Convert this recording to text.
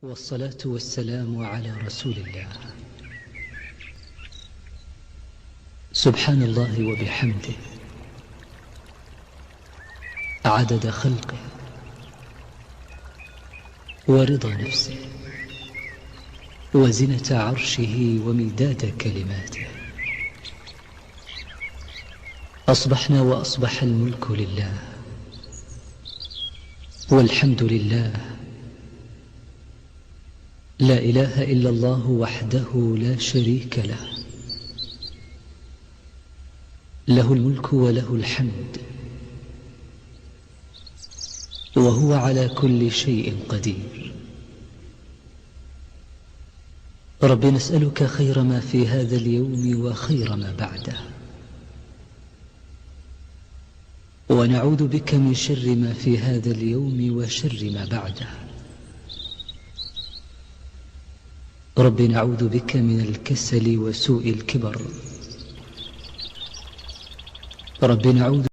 والصلاة والسلام على رسول الله. سبحان الله وبحمده عدد خلقه ورضا نفسه وزنة عرشه ومداد كلماته. أصبحنا وأصبح الملك لله والحمد لله، لا إله إلا الله وحده لا شريك له، له الملك وله الحمد وهو على كل شيء قدير. رب نسألك خير ما في هذا اليوم وخير ما بعده، ونعوذ بك من شر ما في هذا اليوم وشر ما بعده. رب نعوذ بك من الكسل وسوء الكبر. رب نعوذ